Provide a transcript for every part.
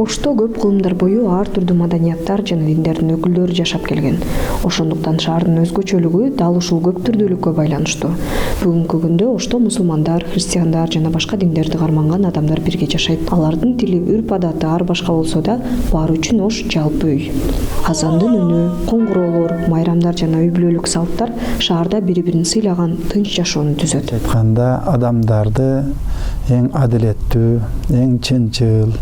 Ошто көп кылымдар бою ар түрдүү маданияттар жана диндердин өкүлдөрү жашап келген. Ошондуктан шаардын өзгөчөлүгү дал ушул көп түрдүүлүккө байланыштуу. Бүгүнкү күндө Ошто мусулмандар, христиандар жана башка диндерди карманган адамдар бирге жашайт. Алардын тили, үрп-адаты ар башка болсо да, баары үчүн Ош жалпы үй. Азандын үнү, коңгуроолор, майрамдар жана үй бүлөлүк салттар шаарда бири-бирин сыйлаган тынч жашоону түзөт. Айтканда адамдарды эң адилеттүү, эң чынчыл,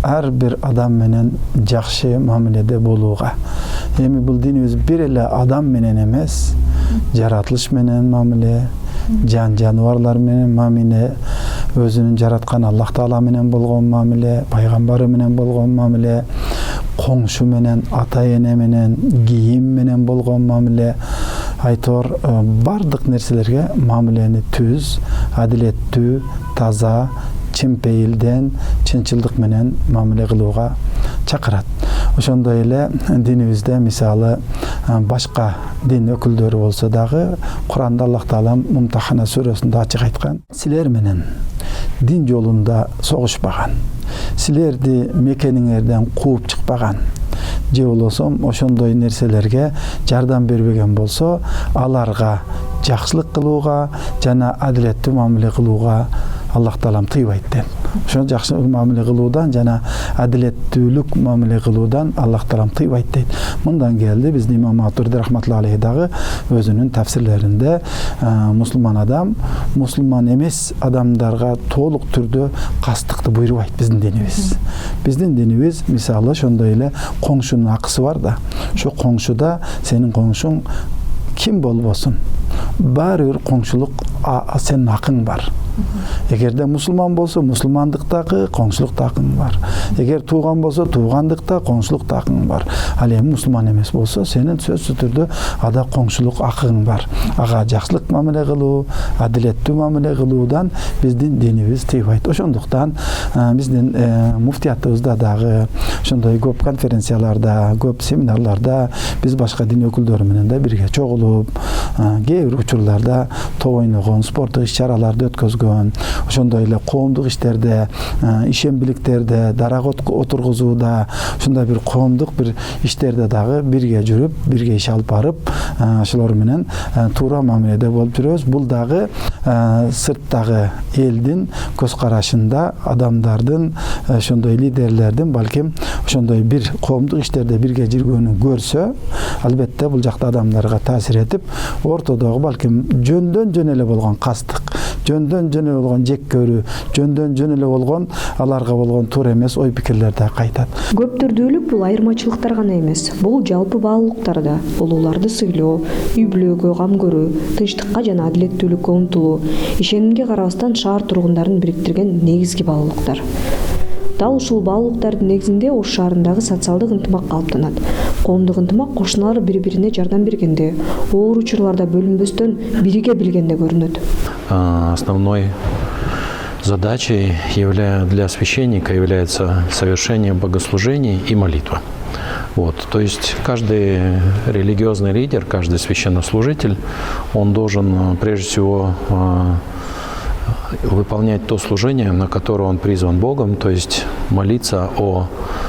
ар бир адам менен жакшы мамиледе болууга. Эми бул динибиз бир эле адам менен эмес, жаратылыш менен мамиле, жаныбарлар менен мамиле, өзүнүн жараткан Аллах Таала менен болгон мамиле, пайгамбары менен болгон мамиле, коңшу менен, ата-эне менен, кийим менен болгон мамиле, айтор бардык нерселерге мамилени түз, адилеттүү, таза, чынпейилден, чынчылдык менен мамиле кылууга чакырат. Ошондой эле динибизде мисалы башка дин өкүлдөрү болсо дагы Куранда Аллах Таала Мумтахана сүрөсүндө ачык айткан: силер менен дин жолунда согушпаган, силерди мекениңерден кууп чыкпаган, же болбосо ошондой нерселерге жардам бербеген болсо, аларга жакшылык кылууга жана адилеттүү мамиле кылууга Аллах Таалам тыйбайт деп. Ошо жакшы мамиле кылуудан жана адилеттүүлүк мамиле кылуудан Аллах Таалам тыйбайт дейт. Мындан келди биздин имам Матурди рахматуллахи алейхи дагы өзүнүн тафсирлеринде мусулман адам мусулман эмес адамдарга толук түрдө кастыкты буйрубайт биздин динибиз. Биздин динибиз мисалы ошондой эле коңшунун акысы бар да. Ошо коңшуда сенин коңшуң ким болбосун, баары бир коңшулук сенин акың бар. Эгерде мусулман болсо, мусулмандыктагы коңшулукта акың бар. Эгер тууган болсо, туугандыкта коңшулукта акың бар. Ал эми мусулман эмес болсо, сенин сөзсүз түрдө ада коңшулук акың бар. Ага жакшылык мамиле кылуу, адилеттүү мамиле кылуудан биздин динибиз тыйбайт. Ошондуктан биздин муфтиятыбызда дагы ошондой көп конференцияларда, көп семинарларда биз башка дин өкүлдөрү менен да бирге чогулуп, кээ бир учурларда топ ойногон, спорттук иш-чараларды өткөзгөн, ошондой эле коомдук иштерде, ишембиликтерде, дарак отургузууда, ошондой бир коомдук бир иштерде дагы бирге жүрүп, бирге иш алып барып, ошолор менен туура мамиледе болуп жүрөбүз. Бул дагы сырттагы элдин көз карашында адамдардын, ошондой лидерлердин балким ошондой бир коомдук иштерде бирге жүргөнүн көрсө, албетте бул жакта адамдарга таасир этип, ортодогу балким жөндөн жөн эле болгон кастык, жөндөн жөн эле болгон жек көрүү, жөндөн жөн эле болгон аларга болгон туура эмес ой пикирлерди кайтат. Көп түрдүүлүк бул айырмачылыктар гана эмес, бул жалпы баалуулуктар да. Улууларды сыйлоо, үй бүлөгө кам көрүү, тынчтыкка жана адилеттүүлүккө умтулуу, ишенимге карабастан шаар тургундарын бириктирген негизги баалуулуктар. Дал ушул баалуулуктардын негизинде Ош шаарындагы социалдык ынтымак калыптанат. Коомдук ынтымак кошуналар бири-бирине жардам бергенде, оор учурларда бөлүнбөстөн бирге билгенде көрүнөт. Основной задачей для священника является совершение богослужений и молитва. То есть каждый религиозный лидер, каждый священнослужитель, он должен прежде всего выполнять то служение, на которое он призван Богом, то есть молиться о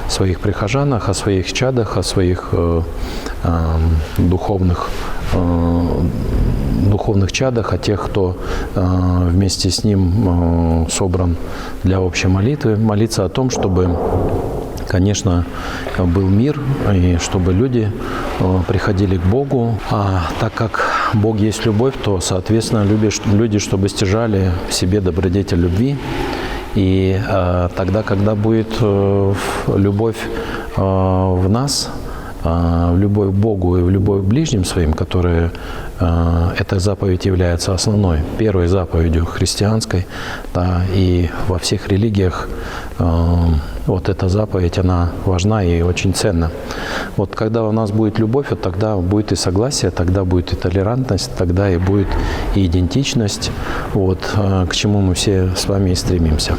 своих прихожанах, о своих чадах, о своих духовных чадах, о тех, кто вместе с ним собран для общей молитвы, молиться о том, чтобы, конечно, был мир, и чтобы люди приходили к Богу. А так как Бог есть любовь, то, соответственно, люди, чтобы стяжали в себе добродетель любви. И тогда, когда будет любовь в нас, в любовь к Богу и в любовь к ближним своим, которая эта заповедь является основной, первой заповедью христианской, да, и во всех религиях вот эта заповедь, она важна и очень ценна. Когда у нас будет любовь, тогда будет и согласие, тогда будет и толерантность, тогда и будет и идентичность, к чему мы все с вами и стремимся.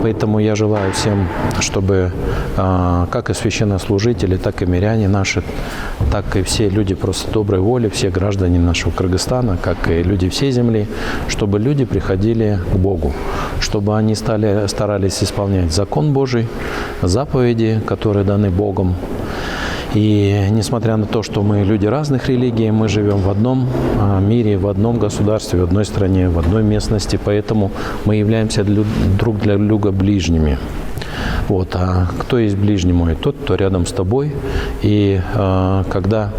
Поэтому я желаю всем, чтобы как и священнослужители, так и миряне наши, так и все люди просто доброй воли, все граждане нашего Кыргызстана, как и люди всей земли, чтобы люди приходили к Богу, чтобы они старались исполнять закон Божий, заповеди, которые даны Богом. И несмотря на то, что мы люди разных религий, мы живем в одном мире, в одном государстве, в одной стране, в одной местности, поэтому мы являемся друг для друга ближними. Вот. А кто есть ближний мой? Тот, кто рядом с тобой. И когда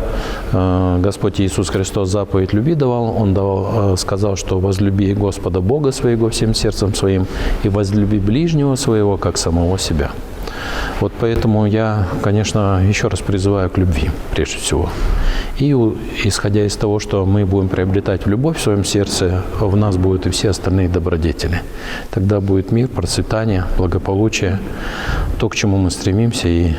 Господь Иисус Христос заповедь любви давал, Он сказал, что возлюби Господа Бога своего всем сердцем своим и возлюби ближнего своего, как самого себя. Вот поэтому я, конечно, еще раз призываю к любви, прежде всего. И исходя из того, что мы будем приобретать любовь в своем сердце, в нас будут и все остальные добродетели. Тогда будет мир, процветание, благополучие, то, к чему мы стремимся и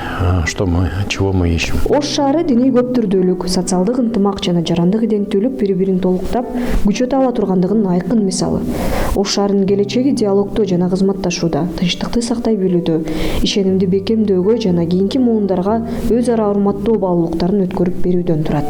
чего мы ищем. Ош шаары диний көп түрдүүлүк, социалдык ынтымак жана жарандык иденттүүлүк бири-бирин толуктап, күчөтө ала тургандыгынын айкын мисалы. Ош шаарынын келечеги диалогдо жана кызматташууда, тынчтыкты сактай билүүдө, ишенимди бекемдөөгө жана кийинки муундарга өз ара урматтоо баалуулуктарын өткөрүп берүүдөн турат.